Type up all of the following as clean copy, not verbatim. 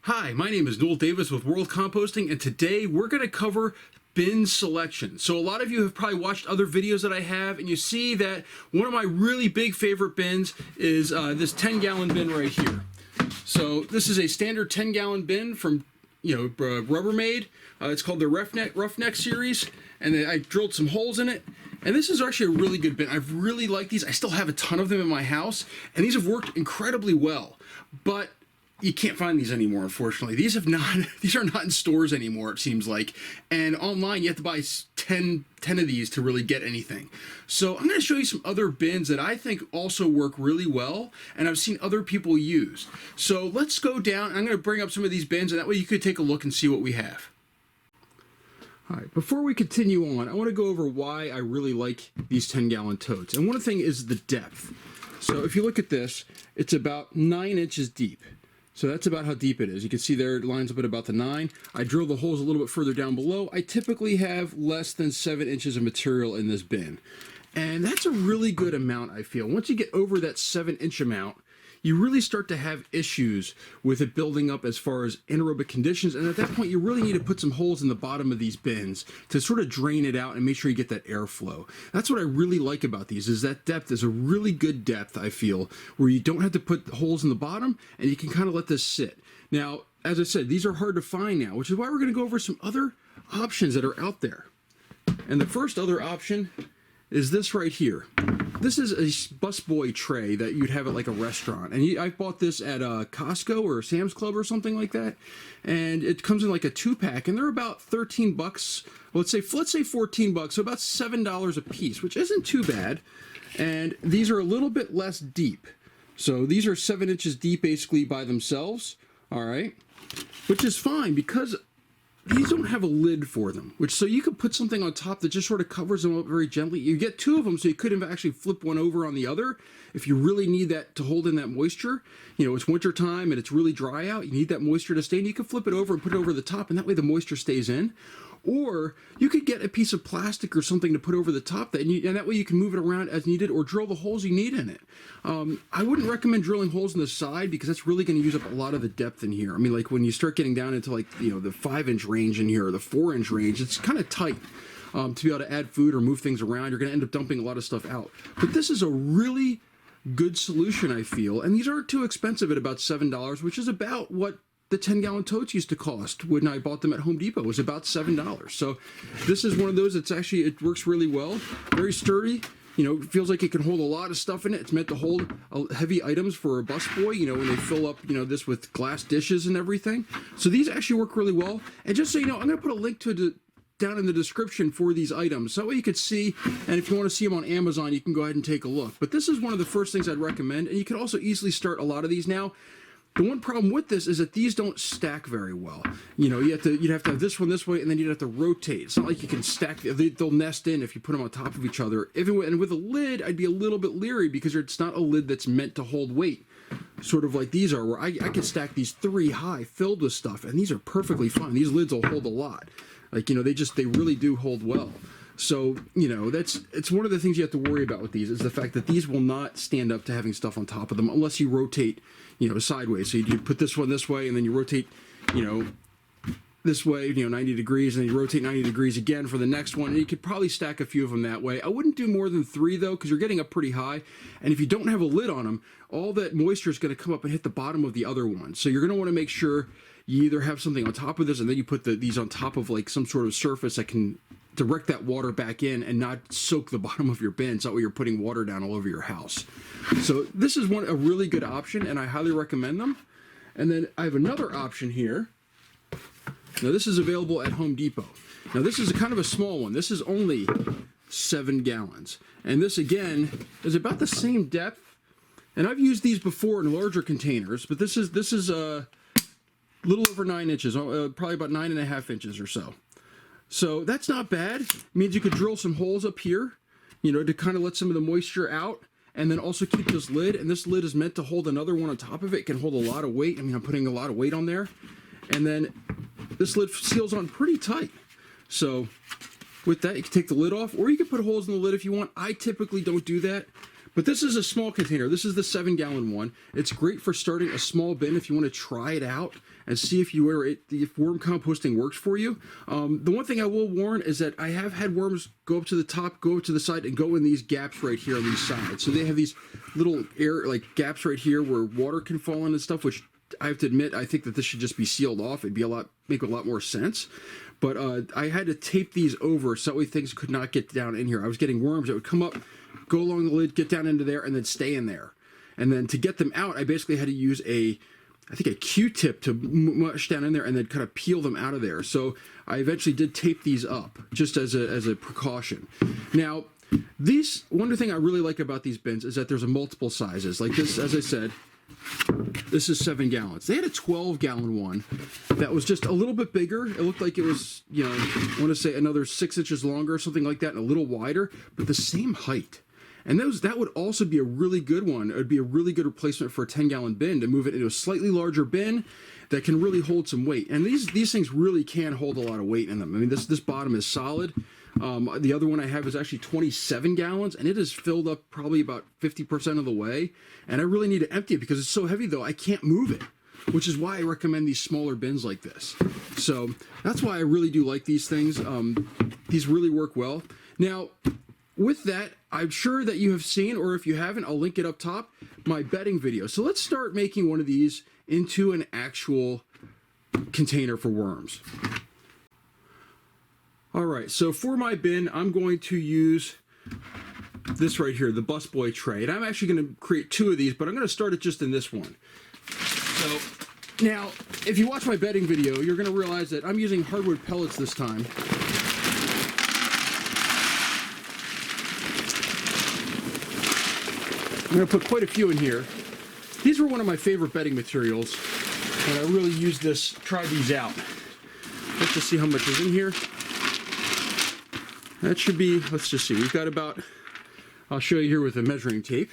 Hi, my name is Noel Davis with World Composting, and today we're going to cover bin selection. So a lot of you have probably watched other videos that I have, and you see that one of my really big favorite bins is this 10-gallon bin right here. So this is a standard 10-gallon bin from Rubbermaid. It's called the Roughneck series, and I drilled some holes in it. And this is actually a really good bin. I've really liked these. I still have a ton of them in my house, and these have worked incredibly well. But you can't find these anymore, unfortunately. These are not in stores anymore, it seems like. And online, you have to buy 10 of these to really get anything. So I'm going to show you some other bins that I think also work really well, and I've seen other people use. So let's go down. I'm going to bring up some of these bins, and that way you could take a look and see what we have. All right, before we continue on, I want to go over why I really like these 10-gallon totes. And one thing is the depth. So if you look at this, it's about 9 inches deep. So that's about how deep it is. You can see there it lines up at about the 9. I drill the holes a little bit further down below. I typically have less than 7 inches of material in this bin. And that's a really good amount, I feel. Once you get over that 7-inch amount, you really start to have issues with it building up as far as anaerobic conditions. And at that point, you really need to put some holes in the bottom of these bins to sort of drain it out and make sure you get that airflow. That's what I really like about these, is that depth is a really good depth, I feel, where you don't have to put holes in the bottom and you can kind of let this sit. Now, as I said, these are hard to find now, which is why we're going to go over some other options that are out there. And the first other option is this right here. This is a busboy tray that you'd have at like a restaurant, and I bought this at Costco or Sam's Club or something like that, and it comes in like a 2-pack, and they're about 13 bucks. Let's say 14 bucks, so about $7 a piece, which isn't too bad. And these are a little bit less deep, so these are 7 inches deep basically by themselves. All right, which is fine because these don't have a lid for them, so you could put something on top that just sort of covers them up very gently. You get 2 of them, so you could actually flip one over on the other if you really need that to hold in that moisture. You know, it's winter time and it's really dry out. You need that moisture to stay in. You can flip it over and put it over the top, and that way the moisture stays in. Or you could get a piece of plastic or something to put over the top, and that way you can move it around as needed or drill the holes you need in it. I wouldn't recommend drilling holes in the side because that's really going to use up a lot of the depth in here. I mean, like when you start getting down into like, the 5-inch range in here or the 4-inch range, it's kind of tight. To be able to add food or move things around, you're going to end up dumping a lot of stuff out. But this is a really good solution, I feel, and these aren't too expensive at about $7, which is about what the 10-gallon totes used to cost when I bought them at Home Depot. It was about $7. So this is one of those. It works really well. Very sturdy. It feels like it can hold a lot of stuff in it. It's meant to hold heavy items for a busboy, when they fill up, this with glass dishes and everything. So these actually work really well. And just so you know, I'm going to put a link to it down in the description for these items. So that way you could see, and if you want to see them on Amazon, you can go ahead and take a look. But this is one of the first things I'd recommend. And you can also easily start a lot of these now. The one problem with this is that these don't stack very well. You'd have to have this one this way, and then you'd have to rotate. It's not like you can stack. They'll nest in if you put them on top of each other. And with a lid, I'd be a little bit leery because it's not a lid that's meant to hold weight. Sort of like these are, where I could stack these 3 high filled with stuff, and these are perfectly fine. These lids will hold a lot. Like, they really do hold well. So, it's one of the things you have to worry about with these is the fact that these will not stand up to having stuff on top of them unless you rotate, sideways. So you put this one this way, and then you rotate, this way, 90 degrees, and then you rotate 90 degrees again for the next one. And you could probably stack a few of them that way. I wouldn't do more than 3, though, because you're getting up pretty high. And if you don't have a lid on them, all that moisture is going to come up and hit the bottom of the other one. So you're going to want to make sure you either have something on top of this, and then you put these on top of like some sort of surface that can direct that water back in and not soak the bottom of your bin, so that way you're putting water down all over your house. So this is a really good option, and I highly recommend them. And then I have another option here. Now this is available at Home Depot. Now this is kind of a small one. This is only 7 gallons. And this again is about the same depth. And I've used these before in larger containers, but this is a little over 9 inches, probably about 9.5 inches or so. So that's not bad. It means you could drill some holes up here, to kind of let some of the moisture out, and then also keep this lid. And this lid is meant to hold another one on top of it. It can hold a lot of weight. I mean, I'm putting a lot of weight on there. And then this lid seals on pretty tight. So with that, you can take the lid off, or you can put holes in the lid if you want. I typically don't do that, But this is a small container. This is the 7-gallon one. It's great for starting a small bin if you want to try it out and see if worm composting works for you. The one thing I will warn is that I have had worms go up to the top, go up to the side, and go in these gaps right here on these sides. So they have these little air gaps right here where water can fall in and stuff, which I have to admit, I think that this should just be sealed off. It'd be make a lot more sense. But I had to tape these over so that way things could not get down in here. I was getting worms that would come up, go along the lid, get down into there, and then stay in there. And then to get them out, I basically had to use I think a Q-tip to mush down in there and then kind of peel them out of there. So I eventually did tape these up just as a precaution. Now, one thing I really like about these bins is that there's a multiple sizes. Like this, as I said, this is 7 gallons. They had a 12-gallon one that was just a little bit bigger. It looked like it was, I want to say another 6 inches longer or something like that, and a little wider, but the same height. And that would also be a really good one. It would be a really good replacement for a 10-gallon bin to move it into a slightly larger bin that can really hold some weight. And these things really can hold a lot of weight in them. I mean, this bottom is solid. The other one I have is actually 27 gallons, and it is filled up probably about 50% of the way. And I really need to empty it because it's so heavy, though, I can't move it, which is why I recommend these smaller bins like this. So that's why I really do like these things. These really work well. Now, with that, I'm sure that you have seen, or if you haven't, I'll link it up top, my bedding video. So let's start making one of these into an actual container for worms. All right, so for my bin, I'm going to use this right here, the busboy tray. And I'm actually going to create 2 of these, but I'm going to start it just in this one. So now, if you watch my bedding video, you're going to realize that I'm using hardwood pellets this time. I'm going to put quite a few in here. These were one of my favorite bedding materials, and I really tried these out. Let's just see how much is in here. That should be, let's just see, we've got about, I'll show you here with a measuring tape.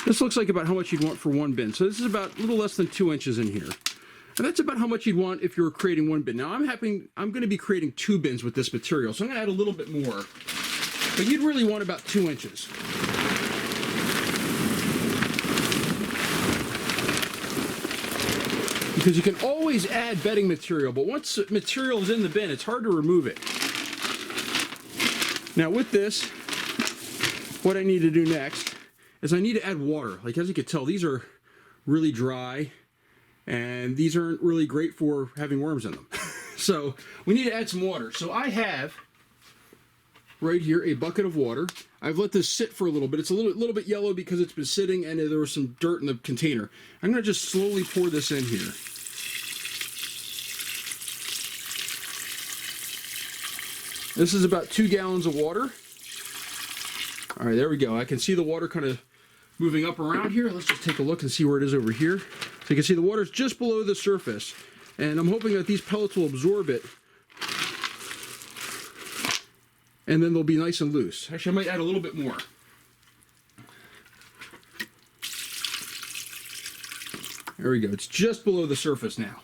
This looks like about how much you'd want for one bin. So this is about a little less than 2 inches in here. And that's about how much you'd want if you were creating one bin. Now I'm going to be creating 2 bins with this material, so I'm going to add a little bit more. But you'd really want about 2 inches. Because you can always add bedding material, but once material is in the bin, it's hard to remove it. Now with this, what I need to do next is I need to add water. Like as you can tell, these are really dry, and these aren't really great for having worms in them. So we need to add some water. So I have right here a bucket of water. I've let this sit for a little bit. It's a little bit yellow because it's been sitting and there was some dirt in the container. I'm going to just slowly pour this in here. This is about 2 gallons of water. All right, there we go. I can see the water kind of moving up around here. Let's just take a look and see where it is over here. So you can see the water's just below the surface, and I'm hoping that these pellets will absorb it, and then they'll be nice and loose. Actually, I might add a little bit more. There we go. It's just below the surface now.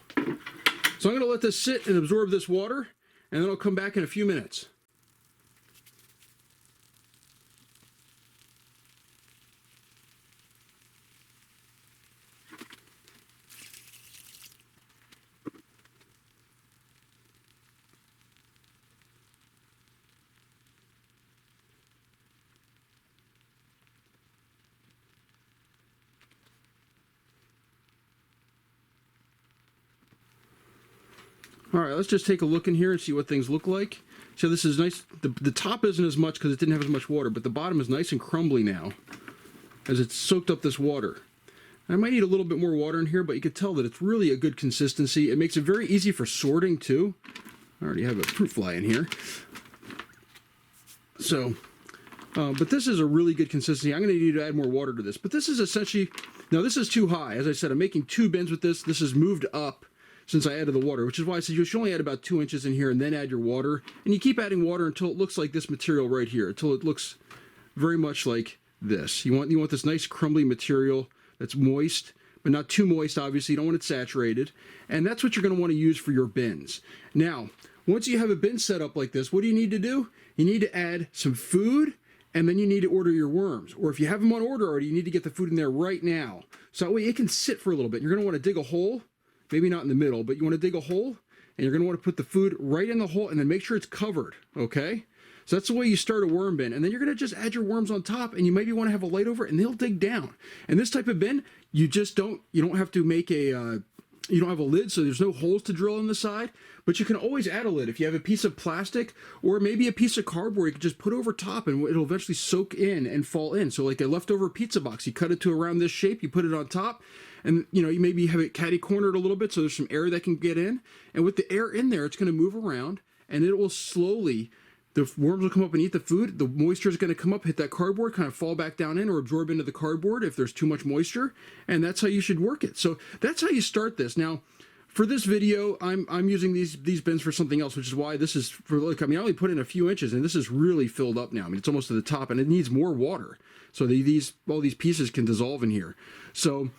So I'm going to let this sit and absorb this water, and then I'll come back in a few minutes. All right, let's just take a look in here and see what things look like. So this is nice. The top isn't as much because it didn't have as much water, but the bottom is nice and crumbly now as it's soaked up this water. I might need a little bit more water in here, but you can tell that it's really a good consistency. It makes it very easy for sorting too. I already have a fruit fly in here. So, but this is a really good consistency. I'm going to need to add more water to this, but this is essentially, now this is too high. As I said, I'm making 2 bins with this. This is moved up since I added the water, which is why I said you should only add about 2 inches in here and then add your water. And you keep adding water until it looks like this material right here, until it looks very much like this. You want this nice crumbly material that's moist, but not too moist, obviously. You don't want it saturated. And that's what you're going to want to use for your bins. Now, once you have a bin set up like this, what do you need to do? you need to add some food, and then you need to order your worms. Or if you have them on order already, you need to get the food in there right now. So that way it can sit for a little bit. You're going to want to dig a hole, maybe not in the middle, but you want to dig a hole, and you're going to want to put the food right in the hole and then make sure it's covered, okay? So that's the way you start a worm bin. And then you're going to just add your worms on top, and you maybe want to have a light over it, and they'll dig down. And this type of bin, you don't have to make a, you don't have a lid, so there's no holes to drill on the side, but you can always add a lid. If you have a piece of plastic or maybe a piece of cardboard, you can just put over top and it'll eventually soak in and fall in. So like a leftover pizza box, you cut it to around this shape, you put it on top, and you know, you maybe have it catty cornered a little bit so there's some air that can get in. And with the air in there, it's going to move around, and it will slowly, the worms will come up and eat the food. The moisture is going to come up, hit that cardboard, kind of fall back down in or absorb into the cardboard if there's too much moisture. And that's how you should work it. So that's how you start this. Now, for this video, I'm using these bins for something else, which is why this is for, look, I mean, I only put in a few inches, and this is really filled up now. I mean, it's almost to the top, and it needs more water. So all these pieces can dissolve in here. So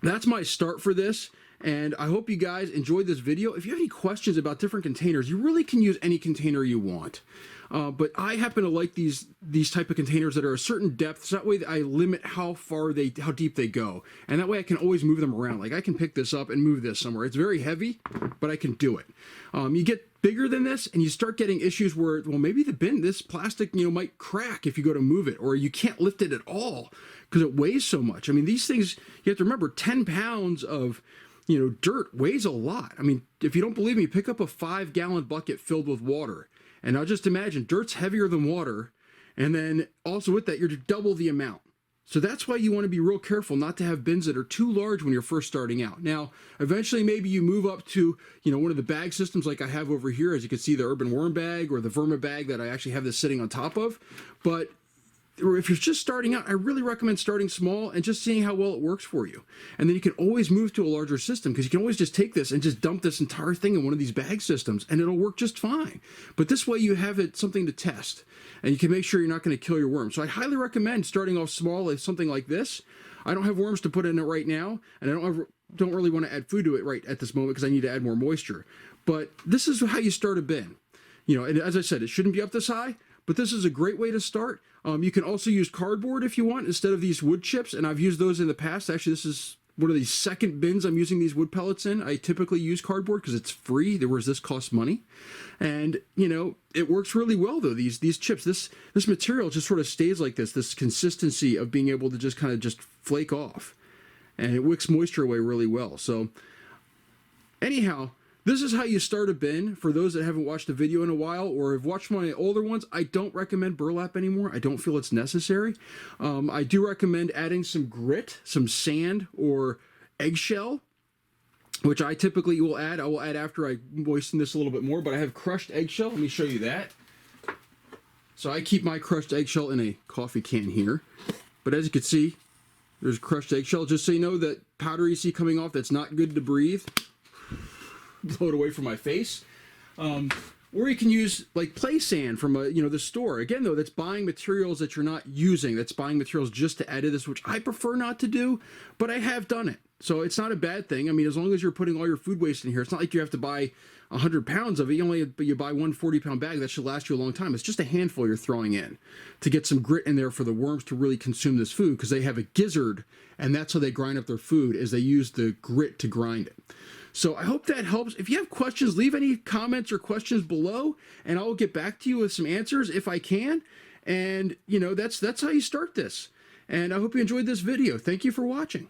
that's my start for this. And I hope you guys enjoyed this video. If you have any questions about different containers, you really can use any container you want. But I happen to like these type of containers that are a certain depth, so that way I limit how deep they go. And that way I can always move them around. Like I can pick this up and move this somewhere. It's very heavy, but I can do it. You get bigger than this and you start getting issues where, well, maybe the bin, this plastic, you know, might crack if you go to move it, or you can't lift it at all because it weighs so much. I mean, these things, you have to remember, 10 pounds of, you know, dirt weighs a lot. I mean, if you don't believe me, pick up a 5-gallon bucket filled with water. And now just imagine, dirt's heavier than water. And then also with that, you're to double the amount. So that's why you want to be real careful not to have bins that are too large when you're first starting out. Now, eventually maybe you move up to, you know, one of the bag systems like I have over here. As you can see, the Urban Worm Bag or the Vermibag that I actually have this sitting on top of. But or if you're just starting out, I really recommend starting small and just seeing how well it works for you. And then you can always move to a larger system, because you can always just take this and just dump this entire thing in one of these bag systems and it'll work just fine. But this way you have it something to test, and you can make sure you're not going to kill your worms. So I highly recommend starting off small with something like this. I don't have worms to put in it right now, and I don't really want to add food to it right at this moment because I need to add more moisture. But this is how you start a bin. You know, and as I said, it shouldn't be up this high, but this is a great way to start. You can also use cardboard if you want instead of these wood chips, and I've used those in the past. Actually, this is one of the second bins I'm using these wood pellets in. I typically use cardboard because it's free, whereas this costs money. And, you know, it works really well, though. These chips, this material just sort of stays like this consistency of being able to just kind of just flake off. And it wicks moisture away really well. So, anyhow, this is how you start a bin. For those that haven't watched a video in a while or have watched my older ones, I don't recommend burlap anymore. I don't feel it's necessary. I do recommend adding some grit, some sand, or eggshell, which I typically will add. I will add after I moisten this a little bit more, but I have crushed eggshell. Let me show you that. So I keep my crushed eggshell in a coffee can here. But as you can see, there's crushed eggshell. Just so you know, that powder you see coming off, that's not good to breathe. Blow it away from my face. Or you can use like play sand from the store. Again, though, that's buying materials that you're not using. That's buying materials just to add to this, which I prefer not to do, but I have done it. So it's not a bad thing. I mean, as long as you're putting all your food waste in here, it's not like you have to buy 100 pounds of it. You buy one 40-pound bag. That should last you a long time. It's just a handful you're throwing in to get some grit in there for the worms to really consume this food, because they have a gizzard, and that's how they grind up their food, is they use the grit to grind it. So I hope that helps. If you have questions, leave any comments or questions below, and I will get back to you with some answers if I can. And, you know, that's how you start this. And I hope you enjoyed this video. Thank you for watching.